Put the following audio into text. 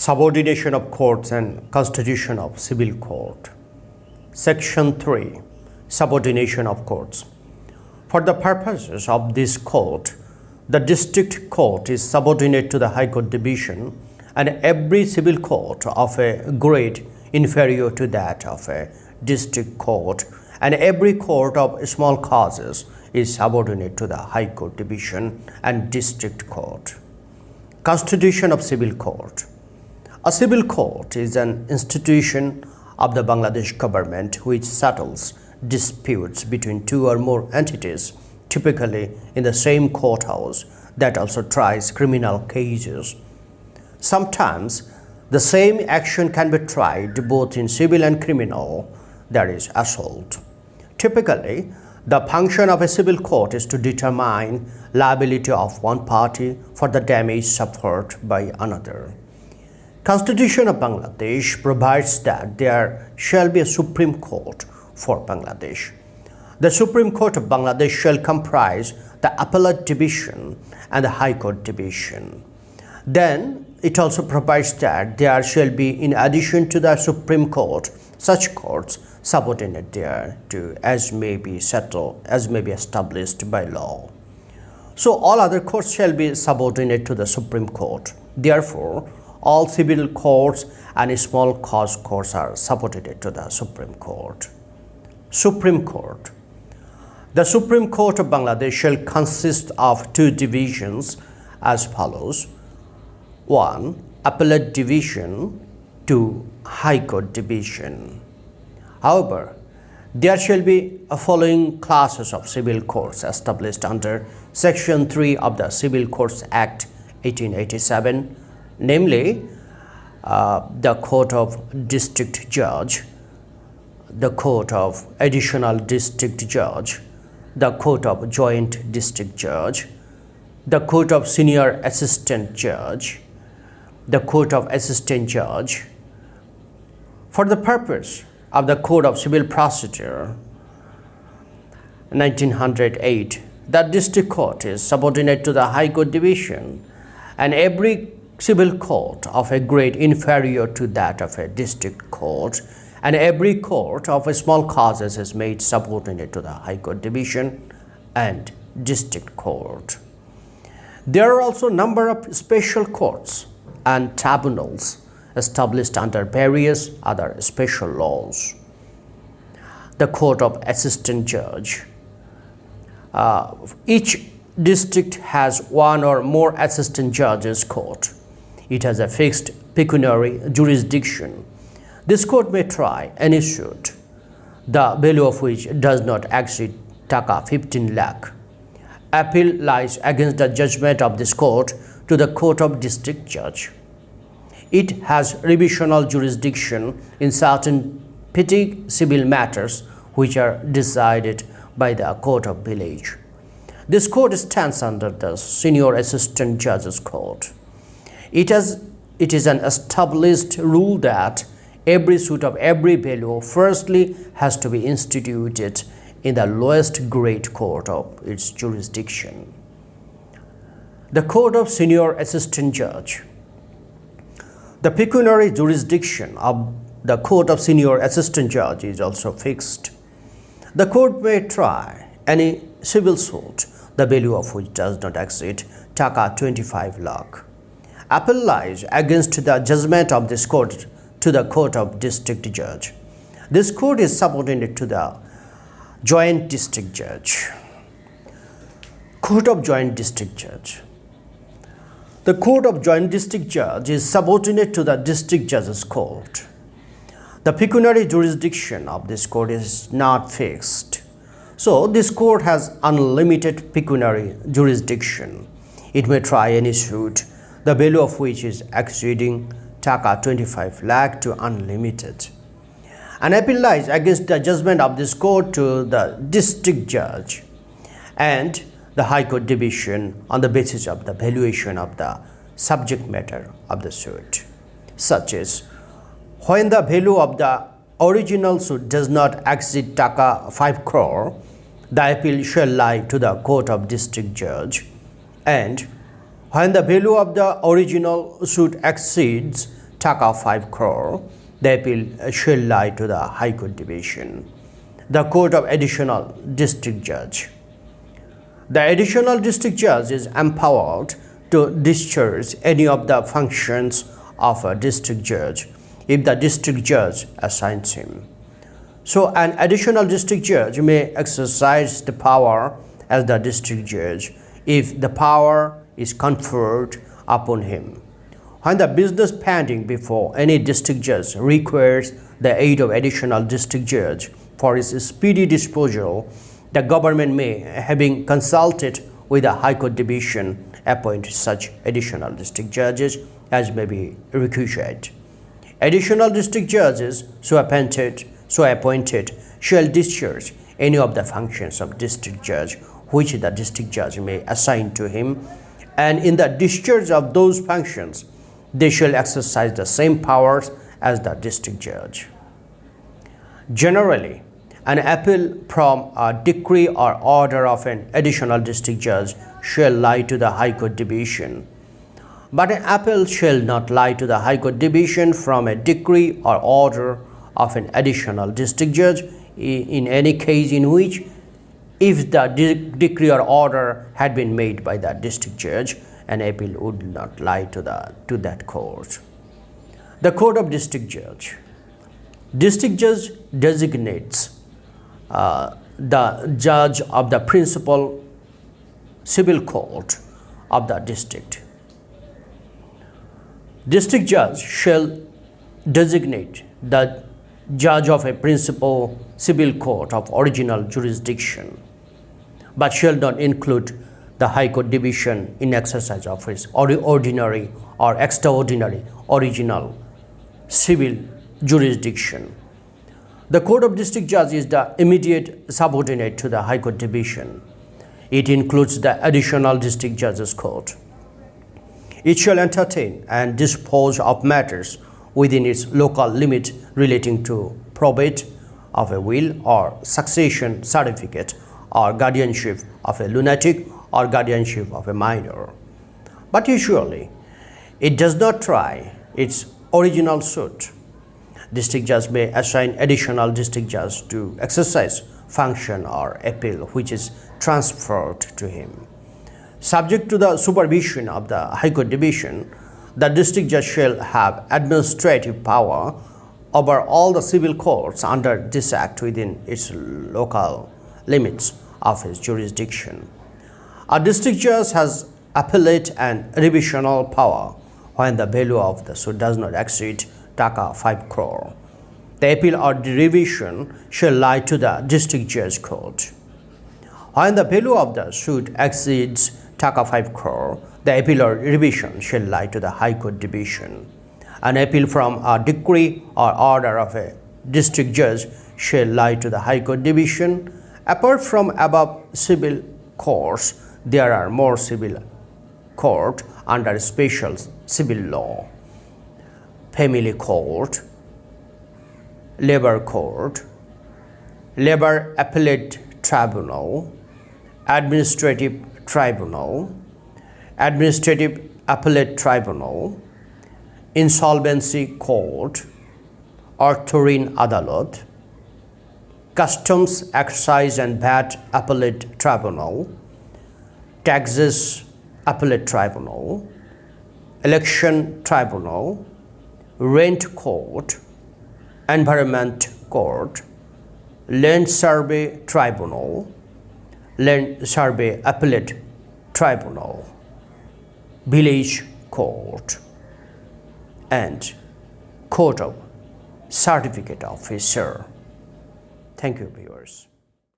Subordination of courts and constitution of civil court. Section 3. Subordination of courts. For the purposes of this court, the district court is subordinate to the High Court division, and every civil court of a grade inferior to that of a district court, and every court of small causes is subordinate to the High Court division and district court. Constitution of civil court. A civil court is an institution of the Bangladesh government which settles disputes between two or more entities, typically in the same courthouse, that also tries criminal cases. Sometimes the same action can be tried both in civil and criminal, that is, assault. Typically, the function of a civil court is to determine liability of one party for the damage suffered by another. Constitution of Bangladesh provides that there shall be a Supreme Court for Bangladesh. The Supreme Court of Bangladesh shall comprise the Appellate Division and the High Court Division. Then it also provides that there shall be, in addition to the Supreme Court, such courts subordinate thereto as may be established by law. So all other courts shall be subordinate to the Supreme Court. Therefore, all civil courts and small cause courts are subordinate to the Supreme Court. Supreme Court. The Supreme Court of Bangladesh shall consist of two divisions as follows: 1. Appellate Division, 2. High Court Division. However, there shall be a following classes of civil courts established under Section 3 of the Civil Courts Act 1887, namely the Court of District Judge, the Court of Additional District Judge, the Court of Joint District Judge, the Court of Senior Assistant Judge, the Court of Assistant Judge. For the purpose of the Code of Civil Procedure 1908, the District Court is subordinate to the High Court Division, and every civil court of a grade inferior to that of a district court, and every court of a small causes is made subordinate to the High Court Division and district court. There are also a number of special courts and tribunals established under various other special laws. The Court of Assistant Judge. Each district has one or more assistant judges court. It has a fixed pecuniary jurisdiction. This court may try any suit, the value of which does not exceed Taka 15 lakh. Appeal lies against the judgment of this court to the Court of District Judge. It has revisional jurisdiction in certain petty civil matters which are decided by the Court of Village. This court stands under the Senior Assistant Judge's Court. It is an established rule that every suit of every value firstly has to be instituted in the lowest grade court of its jurisdiction. The Court of Senior Assistant Judge. The pecuniary jurisdiction of the Court of Senior Assistant Judge is also fixed. The court may try any civil suit, the value of which does not exceed Taka 25 lakh. Appeal lies against the judgment of this court to the Court of District Judge. This court is subordinate to the Joint District Judge. Court of Joint District Judge. The Court of Joint District Judge is subordinate to the District Judge's Court. The pecuniary jurisdiction of this court is not fixed. So, this court has unlimited pecuniary jurisdiction. It may try any suit, the value of which is exceeding Taka 25 lakh to unlimited. An appeal lies against the judgment of this court to the District Judge and the High Court Division on the basis of the valuation of the subject matter of the suit, such as when the value of the original suit does not exceed Taka 5 crore, the appeal shall lie to the Court of District Judge, and when the value of the original suit exceeds taka 5 crore, the appeal shall lie to the High Court Division. The Court of Additional District Judge. The Additional District Judge is empowered to discharge any of the functions of a district judge if the district judge assigns him. So an additional district judge may exercise the power as the district judge if the power is conferred upon him. When the business pending before any district judge requires the aid of additional district judge for its speedy disposal, the government may, having consulted with the High Court Division, appoint such additional district judges as may be requisite. Additional district judges so appointed shall discharge any of the functions of district judge which the district judge may assign to him, and in the discharge of those functions they shall exercise the same powers as the district judge. Generally, an appeal from a decree or order of an additional district judge shall lie to the High Court Division, but an appeal shall not lie to the High Court Division from a decree or order of an additional district judge in any case in which, if the decree or order had been made by the district judge, an appeal would not lie to that court. The Court of District Judge. District judge designates the judge of the principal civil court of the district. District judge shall designate the judge of a principal civil court of original jurisdiction, but shall not include the High Court Division in exercise of its ordinary or extraordinary original civil jurisdiction. The Court of District Judge is the immediate subordinate to the High Court Division. It includes the Additional District Judges Court. It shall entertain and dispose of matters within its local limit relating to probate of a will or succession certificate or guardianship of a lunatic or guardianship of a minor. But usually, it does not try its original suit. District judge may assign additional district judge to exercise function or appeal which is transferred to him. Subject to the supervision of the High Court Division, the district judge shall have administrative power over all the civil courts under this act within its local limits of his jurisdiction. A district judge has appellate and revisional power when the value of the suit does not exceed taka 5 crore. The appeal or the revision shall lie to the district judge court. When the value of the suit exceeds taka 5 crore, the appeal or revision shall lie to the High Court Division. An appeal from a decree or order of a district judge shall lie to the High Court Division. Apart from above civil courts, there are more civil court under special civil law: family court, labor court, labor appellate tribunal, administrative tribunal, administrative appellate tribunal, insolvency court, Orthorin Adalat, Customs, Excise and VAT Appellate Tribunal, Taxes Appellate Tribunal, Election Tribunal, Rent Court, Environment Court, Land Survey Tribunal, Land Survey Appellate Tribunal, Village Court, and Court of Certificate Officer. Thank you, viewers.